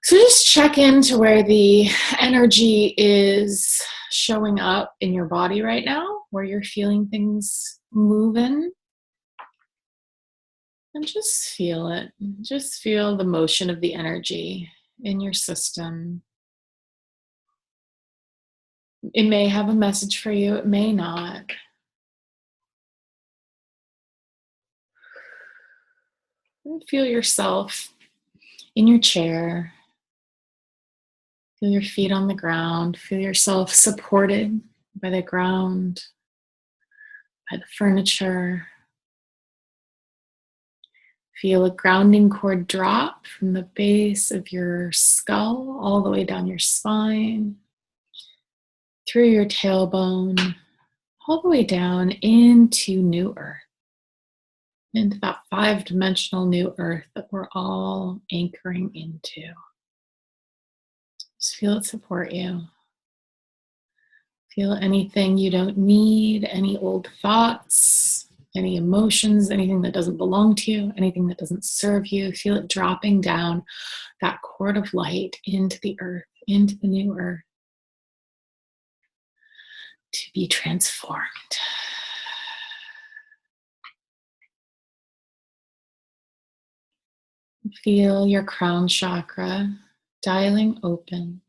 So just check into where the energy is showing up in your body right now, where you're feeling things moving, and just feel it. Just feel the motion of the energy in your system. It may have a message for you, it may not. And feel yourself in your chair. Feel your feet on the ground. Feel yourself supported by the ground, by the furniture. Feel a grounding cord drop from the base of your skull all the way down your spine, through your tailbone, all the way down into New Earth, into that 5-dimensional New Earth that we're all anchoring into. Just feel it support you. Feel anything you don't need, any old thoughts, any emotions, anything that doesn't belong to you, anything that doesn't serve you. Feel it dropping down that cord of light into the earth, into the New Earth, to be transformed. Feel your crown chakra dialing open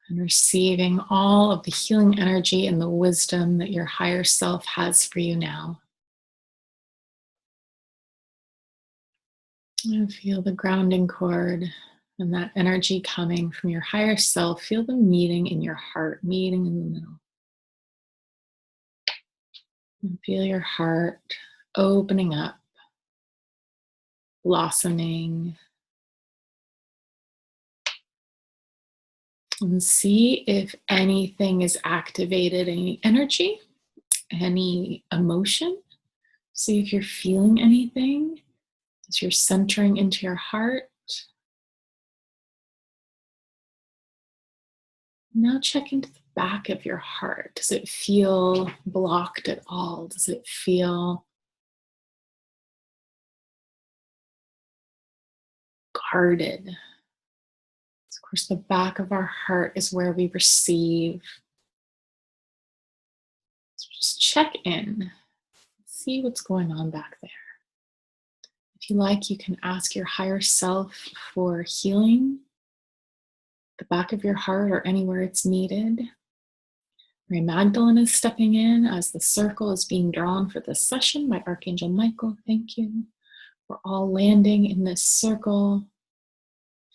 and receiving all of the healing energy and the wisdom that your higher self has for you now. And feel the grounding cord and that energy coming from your higher self. Feel them meeting in your heart, meeting in the middle. And feel your heart opening up, blossoming. And see if anything is activated, any energy, any emotion. See if you're feeling anything as you're centering into your heart. Now check into the back of your heart. Does it feel blocked at all? Does it feel guarded? Of course, the back of our heart is where we receive. So just check in. See what's going on back there. If you like, you can ask your higher self for healing, the back of your heart or anywhere it's needed. Mary Magdalene is stepping in as the circle is being drawn for this session by Archangel Michael. Thank you. We're all landing in this circle.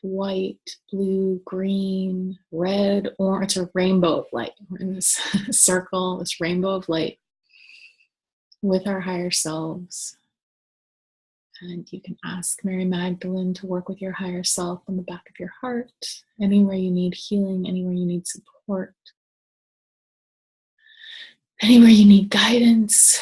White, blue, green, red, orange. It's a rainbow of light. We're in this circle, this rainbow of light with our higher selves. And you can ask Mary Magdalene to work with your higher self on the back of your heart, anywhere you need healing, anywhere you need support, anywhere you need guidance.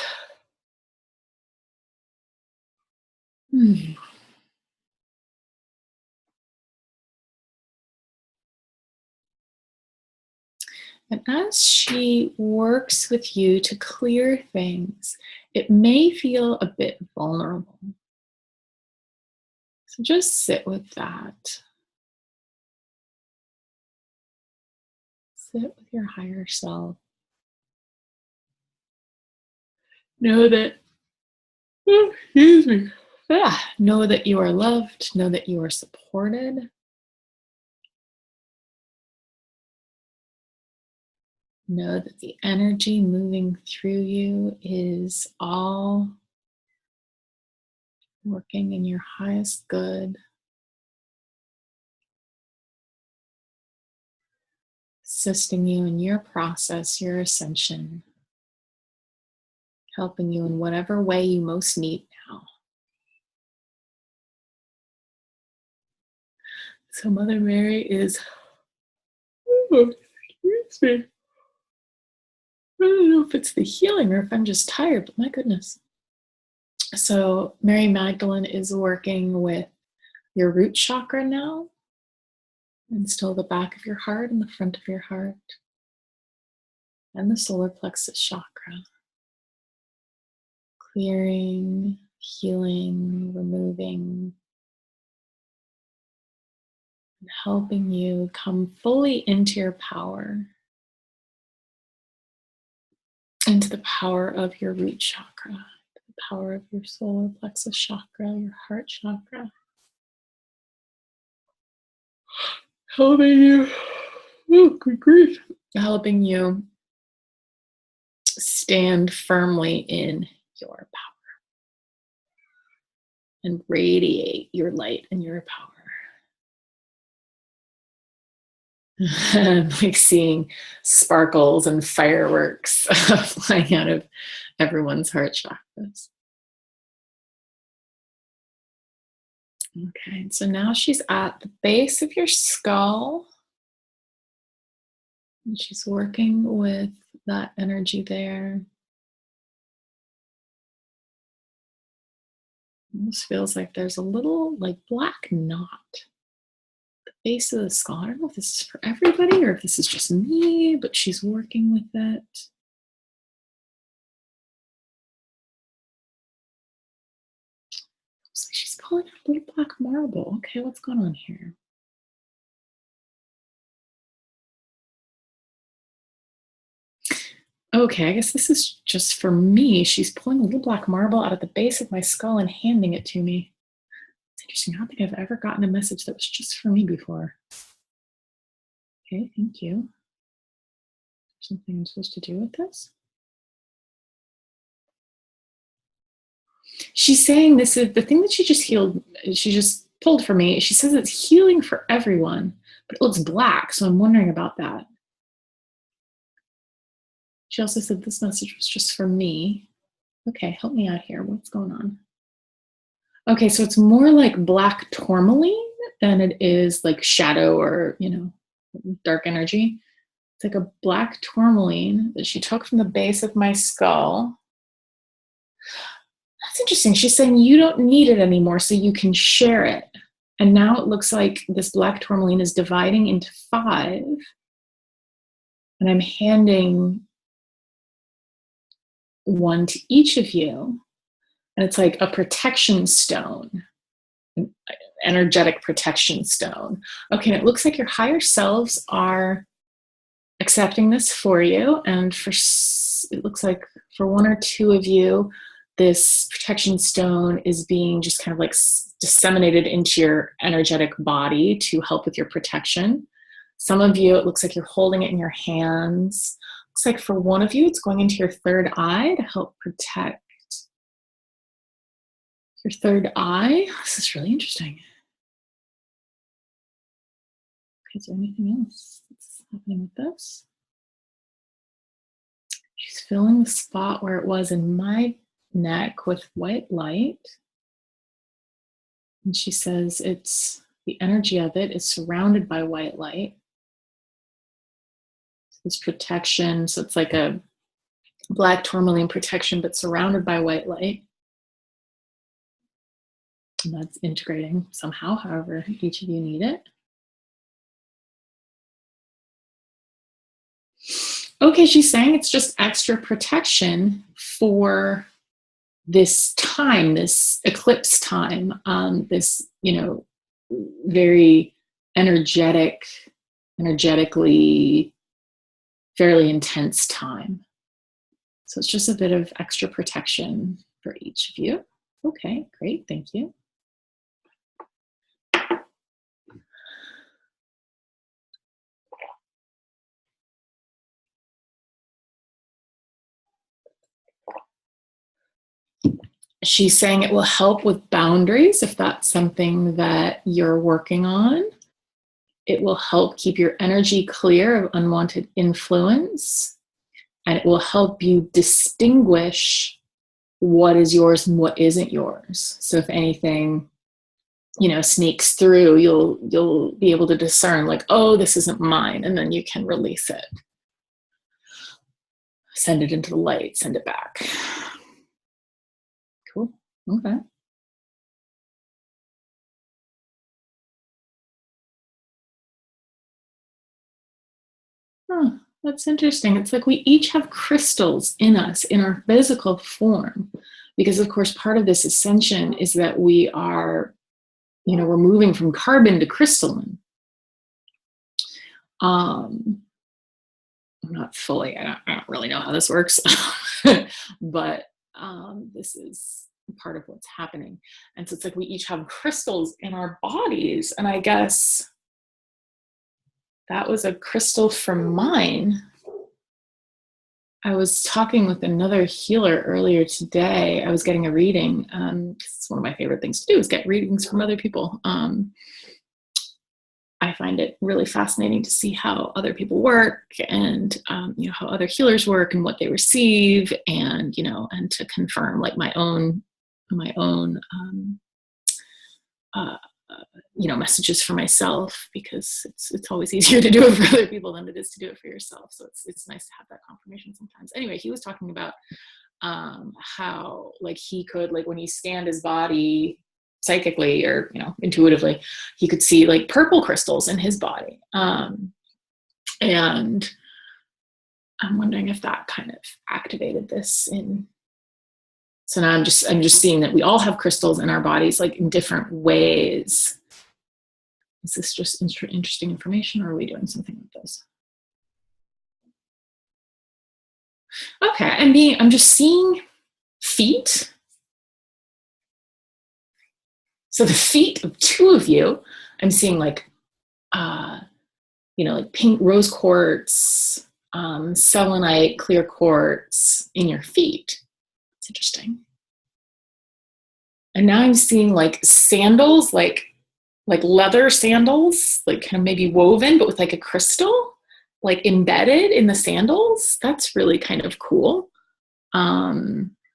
And as she works with you to clear things, it may feel a bit vulnerable. So just sit with that. Sit with your higher self. Know that, excuse me. Know that you are loved. Know that you are supported. Know that the energy moving through you is all working in your highest good. Assisting you in your process, your ascension. Helping you in whatever way you most need now. So Mother Mary is, excuse me. I don't know if it's the healing or if I'm just tired, but my goodness. So Mary Magdalene is working with your root chakra now, and still the back of your heart and the front of your heart, and the solar plexus chakra. Clearing, healing, removing helping you come fully into your power, into the power of your root chakra, the power of your solar plexus chakra, your heart chakra. Helping you, oh, good grief, helping you stand firmly in your power and radiate your light and your power. Like seeing sparkles and fireworks flying out of everyone's heart chakras. Okay, so now she's at the base of your skull. And she's working with that energy there. Almost feels like there's a little like black knot at the base of the skull. I don't know if this is for everybody or if this is just me, but she's working with it. Looks like she's pulling out a little black marble. Okay, what's going on here? Okay, I guess this is just for me. She's pulling a little black marble out of the base of my skull and handing it to me. It's interesting. I don't think I've ever gotten a message that was just for me before. Okay, thank you. Something I'm supposed to do with this? She's saying this is the thing that she just healed. She just pulled for me. She says it's healing for everyone, but it looks black. So I'm wondering about that. She also said this message was just for me. Okay, help me out here. What's going on? Okay, so it's more like black tourmaline than it is like shadow or, dark energy. It's like a black tourmaline that she took from the base of my skull. That's interesting. She's saying you don't need it anymore, so you can share it. And now it looks like this black tourmaline is dividing into 5. And I'm handing one to each of you. And it's like a protection stone, an energetic protection stone. Okay, and it looks like your higher selves are accepting this for you. And it looks like for 1 or 2 of you, this protection stone is being just kind of like disseminated into your energetic body to help with your protection. Some of you, it looks like you're holding it in your hands. Looks like for one of you, it's going into your third eye to help protect your third eye. This is really interesting. Okay, is there anything else that's happening with this? She's filling the spot where it was in my neck with white light. And she says the energy of it is surrounded by white light. This protection, so it's like a black tourmaline protection, but surrounded by white light. And that's integrating somehow, however each of you need it. Okay, she's saying it's just extra protection for this time, this eclipse time, this, very energetically fairly intense time. So it's just a bit of extra protection for each of you. Okay, great, thank you. She's saying it will help with boundaries if that's something that you're working on. It will help keep your energy clear of unwanted influence. And it will help you distinguish what is yours and what isn't yours. So if anything, sneaks through, you'll be able to discern like, oh, this isn't mine. And then you can release it. Send it into the light, send it back. Cool. Okay. Huh, that's interesting. It's like we each have crystals in us in our physical form, because of course part of this ascension is that we are, we're moving from carbon to crystalline. I'm not fully, I don't really know how this works, but this is part of what's happening. And so it's like we each have crystals in our bodies. And I guess that was a crystal from mine. I was talking with another healer earlier today. I was getting a reading. It's one of my favorite things to do is get readings from other people. I find it really fascinating to see how other people work and, how other healers work and what they receive, and, and to confirm like my own messages for myself, because it's always easier to do it for other people than it is to do it for yourself. So it's nice to have that confirmation sometimes. Anyway, he was talking about how like he could, like when he scanned his body psychically or intuitively, he could see like purple crystals in his body, and I'm wondering if that kind of activated this in. So now I'm just seeing that we all have crystals in our bodies, like in different ways. Is this just interesting information, or are we doing something with this? Okay, I'm just seeing feet. So the feet of two of you, I'm seeing like, like pink rose quartz, selenite, clear quartz in your feet. It's interesting. And now I'm seeing like sandals, like leather sandals, like kind of maybe woven, but with like a crystal, like embedded in the sandals. That's really kind of cool. I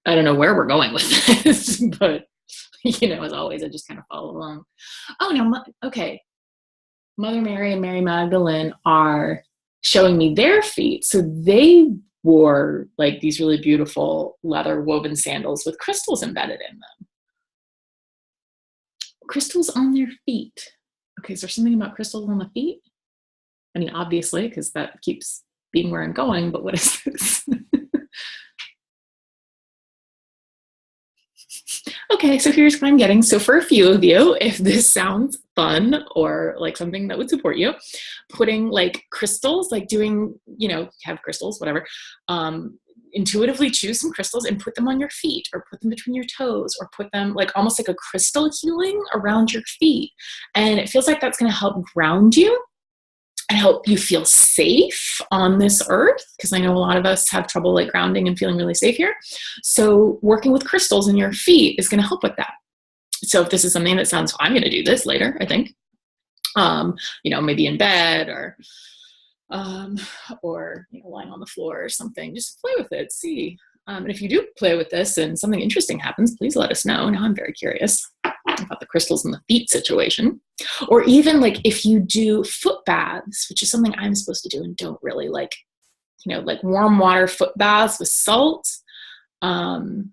don't know where we're going with this, but as always, I just kind of follow along. Oh, no, okay. Mother Mary and Mary Magdalene are showing me their feet. So they wore like these really beautiful leather woven sandals with crystals embedded in them. Crystals on their feet. Okay, is there something about crystals on the feet? I mean, obviously, because that keeps being where I'm going, but what is this? Okay, so here's what I'm getting. So for a few of you, if this sounds fun or like something that would support you, putting like crystals, like doing, have crystals, whatever, intuitively choose some crystals and put them on your feet, or put them between your toes, or put them like almost like a crystal healing around your feet. And it feels like that's going to help ground you and help you feel safe on this earth, because I know a lot of us have trouble like grounding and feeling really safe here. So working with crystals in your feet is going to help with that. So if this is something that sounds, I'm going to do this later, I think, maybe in bed or lying on the floor or something, just play with it, see. And if you do play with this and something interesting happens, please let us know. Now I'm very curious about the crystals in the feet situation. Or even like if you do foot baths, which is something I'm supposed to do and don't really like, like warm water foot baths with salt. Part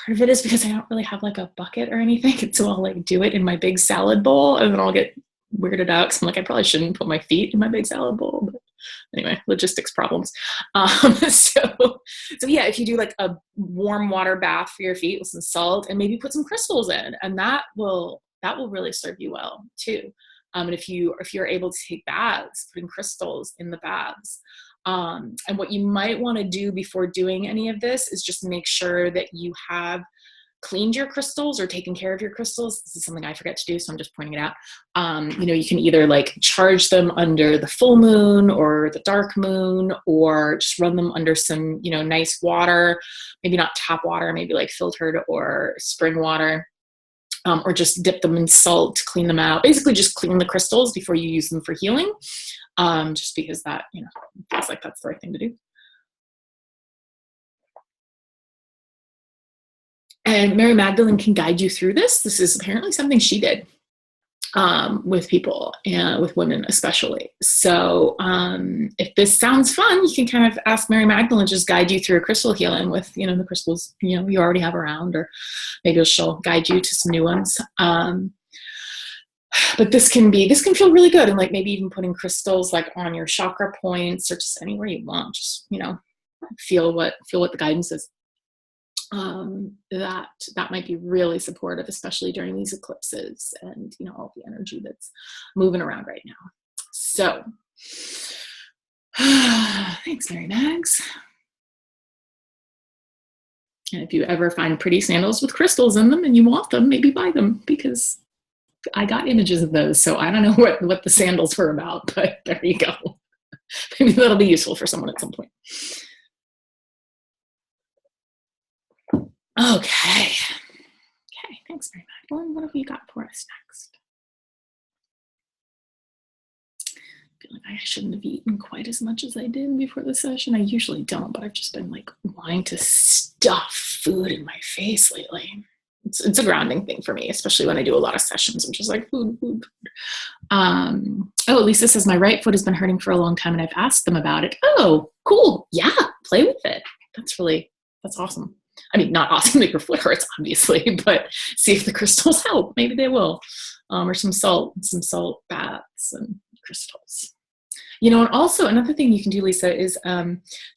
of it is because I don't really have like a bucket or anything. And so I'll like do it in my big salad bowl, and then I'll get weirded out because I'm like, I probably shouldn't put my feet in my big salad bowl. But anyway, logistics problems. So yeah, if you do like a warm water bath for your feet with some salt and maybe put some crystals in, and that will really serve you well too. And if you're able to take baths, putting crystals in the baths. And what you might want to do before doing any of this is just make sure that you have cleaned your crystals or taken care of your crystals. This is something I forget to do, so I'm just pointing it out. You can either like charge them under the full moon or the dark moon, or just run them under some, nice water, maybe not tap water, maybe like filtered or spring water, or just dip them in salt to clean them out. Basically just clean the crystals before you use them for healing, just because that, feels like that's the right thing to do. And Mary Magdalene can guide you through this. This is apparently something she did with people and with women especially. So if this sounds fun, you can kind of ask Mary Magdalene to just guide you through a crystal healing with, the crystals, you already have around, or maybe she'll guide you to some new ones. But this can feel really good. And like maybe even putting crystals like on your chakra points or just anywhere you want, just, feel what the guidance is. That might be really supportive, especially during these eclipses and all the energy that's moving around right now. So Thanks, Mary Mags. And if you ever find pretty sandals with crystals in them and you want them, maybe buy them, because I got images of those. So I don't know what the sandals were about, but there you go. Maybe that'll be useful for someone at some point. Okay. Okay, thanks, Mary Magdalene. What have you got for us next? I feel like I shouldn't have eaten quite as much as I did before the session. I usually don't, but I've just been like wanting to stuff food in my face lately. It's a grounding thing for me, especially when I do a lot of sessions. I'm just like food. Lisa says my right foot has been hurting for a long time and I've asked them about it. Oh, cool. Yeah, play with it. That's awesome. I mean, not awesome that your foot hurts, obviously, but see if the crystals help. Maybe they will. Or some salt baths and crystals. And also another thing you can do, Lisa, is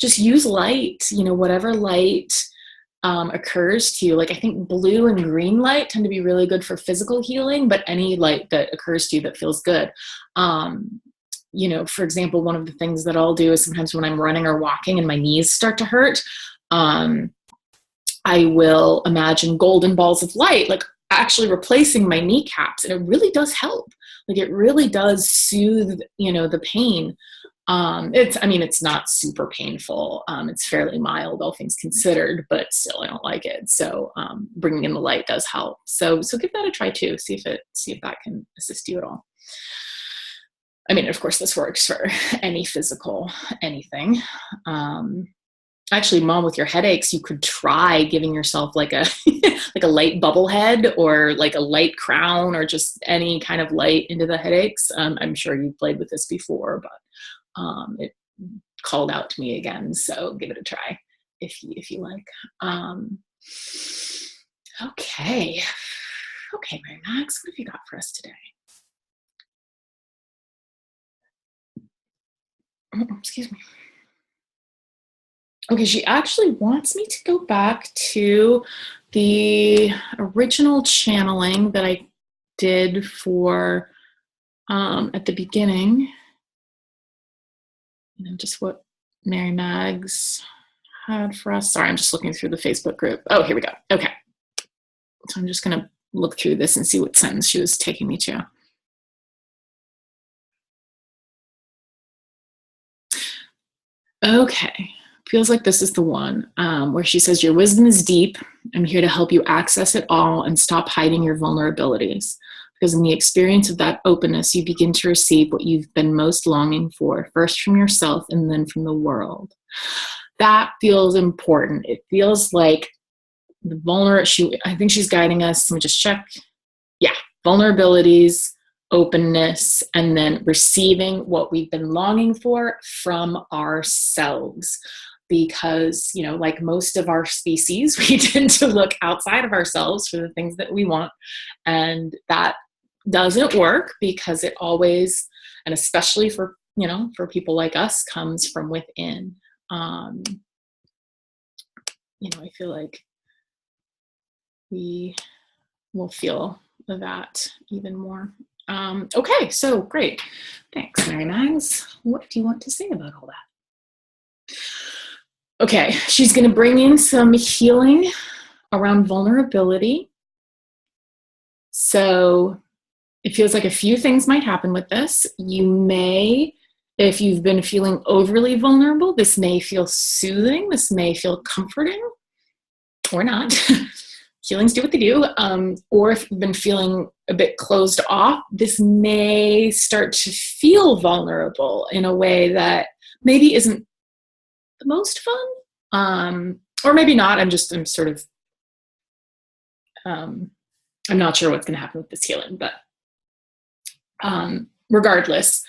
just use light, whatever light occurs to you. Like I think blue and green light tend to be really good for physical healing, but any light that occurs to you that feels good. For example, one of the things that I'll do is sometimes when I'm running or walking and my knees start to hurt, I will imagine golden balls of light, like actually replacing my kneecaps. And it really does help. Like it really does soothe, the pain. It's not super painful. It's fairly mild, all things considered, but still I don't like it. So bringing in the light does help. So give that a try too. See if that can assist you at all. I mean, of course, this works for any physical anything. Actually, Mom, with your headaches, you could try giving yourself like a like a light bubble head or like a light crown or just any kind of light into the headaches. I'm sure you've played with this before, but it called out to me again. So give it a try if you like. Okay, Mary Max, what have you got for us today? Excuse me. Okay, she actually wants me to go back to the original channeling that I did for at the beginning. Just what Mary Mags had for us. Sorry, I'm just looking through the Facebook group. Oh, here we go. Okay. So I'm just going to look through this and see what sentence she was taking me to. Okay. Feels like this is the one where she says, your wisdom is deep. I'm here to help you access it all and stop hiding your vulnerabilities. Because in the experience of that openness, you begin to receive what you've been most longing for, first from yourself and then from the world. That feels important. It feels like the I think she's guiding us. Let me just check. Yeah, vulnerabilities, openness, and then receiving what we've been longing for from ourselves. Because, like most of our species, we tend to look outside of ourselves for the things that we want. And that doesn't work because it always, and especially for people like us, comes from within. I feel like we will feel that even more. Okay, so great. Thanks, Mary Mags. What do you want to say about all that? Okay, she's going to bring in some healing around vulnerability. So it feels like a few things might happen with this. You may, if you've been feeling overly vulnerable, this may feel soothing. This may feel comforting or not. Healings do what they do. Or if you've been feeling a bit closed off, this may start to feel vulnerable in a way that maybe isn't the most fun. Or maybe not. I'm not sure what's going to happen with this healing, but regardless,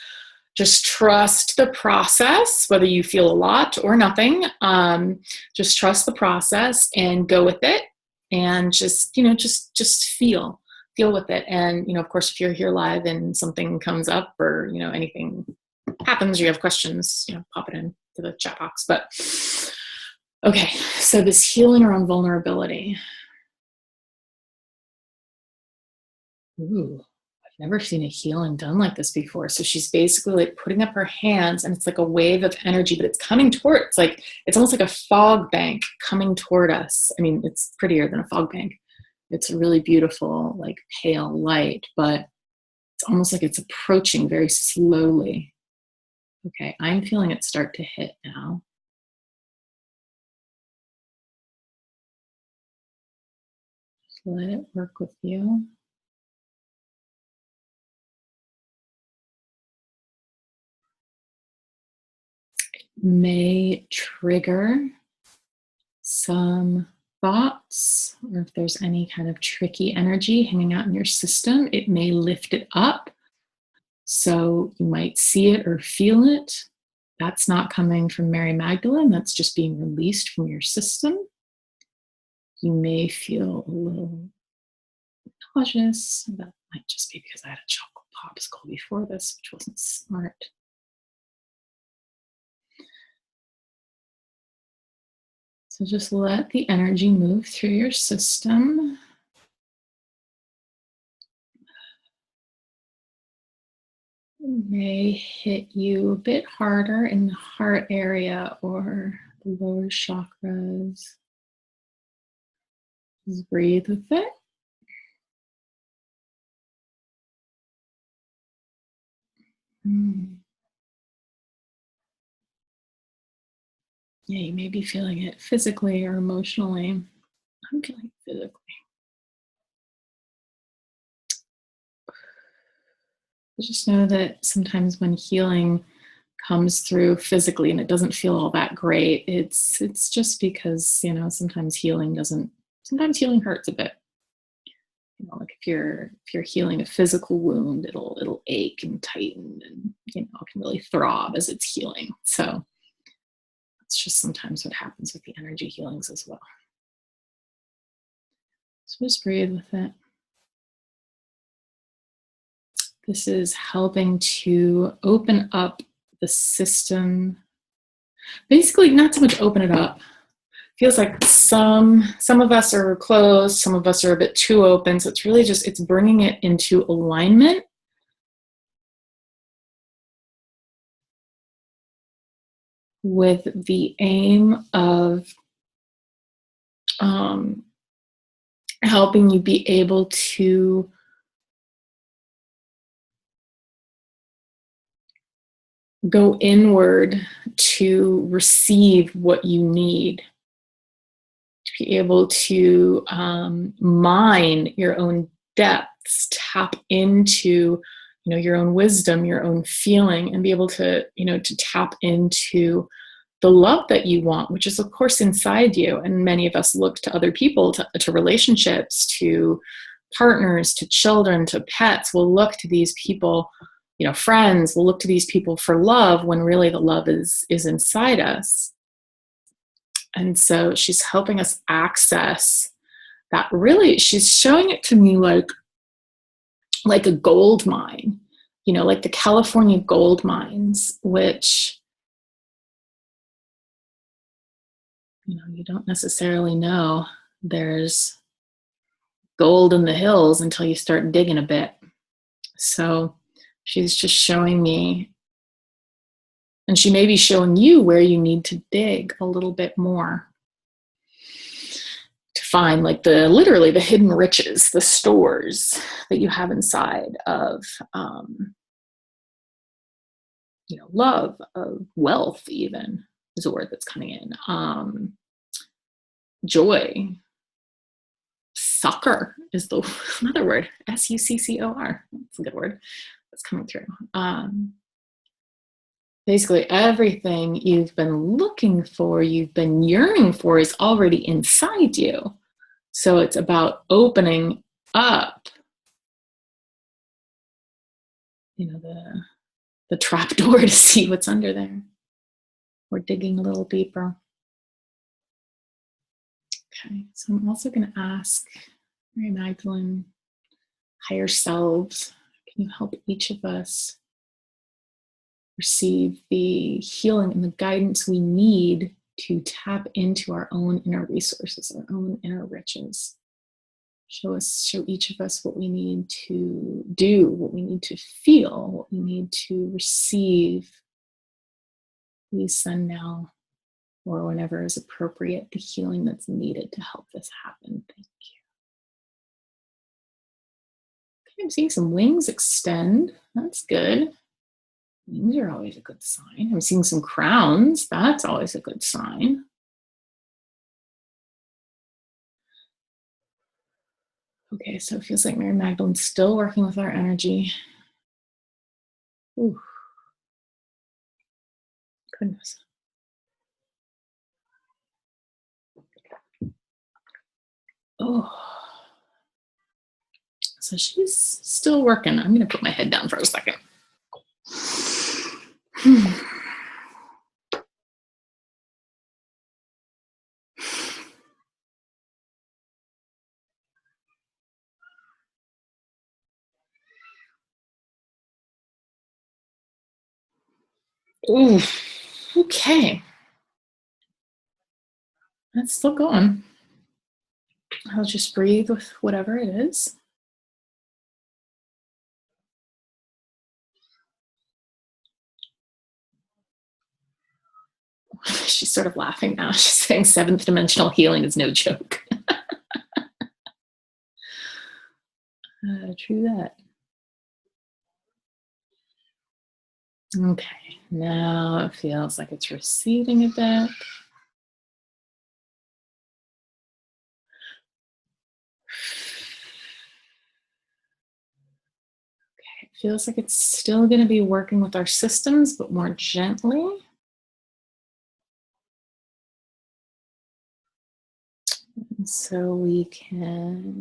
just trust the process, whether you feel a lot or nothing. Just trust the process and go with it. And just feel with it. And, of course, if you're here live and something comes up or, anything happens, you have questions, pop it into the chat box. But okay, so this healing around vulnerability. Ooh, Never seen a healing done like this before. So she's basically like putting up her hands, and it's like a wave of energy, but it's coming toward, it's almost like a fog bank coming toward us. I mean, it's prettier than a fog bank. It's a really beautiful, like pale light, but it's almost like it's approaching very slowly. Okay, I'm feeling it start to hit now. Just let it work with you. May trigger some thoughts, or if there's any kind of tricky energy hanging out in your system, it may lift it up. So you might see it or feel it. That's not coming from Mary Magdalene, that's just being released from your system. You may feel a little nauseous. That might just be because I had a chocolate popsicle before this, which wasn't smart. So just let the energy move through your system. It may hit you a bit harder in the heart area or the lower chakras. Just breathe with it. Yeah, you may be feeling it physically or emotionally. I'm feeling it physically. But just know that sometimes when healing comes through physically and it doesn't feel all that great, it's just because, sometimes healing hurts a bit. Like if you're healing a physical wound, it'll ache and tighten, and it can really throb as it's healing. So it's just sometimes what happens with the energy healings as well. So just breathe with it. This is helping to open up the system. Basically, not so much open it up. Feels like some of us are closed, some of us are a bit too open. So it's really it's bringing it into alignment. With the aim of helping you be able to go inward to receive what you need, to be able to mine your own depths, tap into your own wisdom, your own feeling, and be able to to tap into the love that you want, which is of course inside you. And many of us look to other people, to relationships, to partners, to children, to pets. We'll look to these people, friends, we'll look to these people for love when really the love is inside us. And so she's helping us access that. Really, she's showing it to me like a gold mine, like the California gold mines, which you don't necessarily know there's gold in the hills until you start digging a bit. So she's just showing me, and she may be showing you where you need to dig a little bit more to find literally the hidden riches, the stores that you have inside of, love, of wealth, even is a word that's coming in. Joy, succor is another word, succor. That's a good word that's coming through. Basically, everything you've been looking for, you've been yearning for, is already inside you. So it's about opening up, the trap door to see what's under there. We're digging a little deeper. Okay, so I'm also going to ask Mary Magdalene, higher selves, can you help each of us receive the healing and the guidance we need to tap into our own inner resources, our own inner riches? Show each of us what we need to do, what we need to feel, what we need to receive. Please send now or whenever is appropriate the healing that's needed to help this happen. Thank you. Okay, I'm seeing some wings extend. That's good. Wings are always a good sign. I'm seeing some crowns. That's always a good sign. Okay, so it feels like Mary Magdalene's still working with our energy. Ooh. Goodness. Oh. So she's still working. I'm going to put my head down for a second. Ooh. Okay. That's still going. I'll just breathe with whatever it is. She's sort of laughing now. She's saying seventh dimensional healing is no joke. True that. Okay, now it feels like it's receding a bit. Okay, it feels like it's still going to be working with our systems, but more gently. And so we can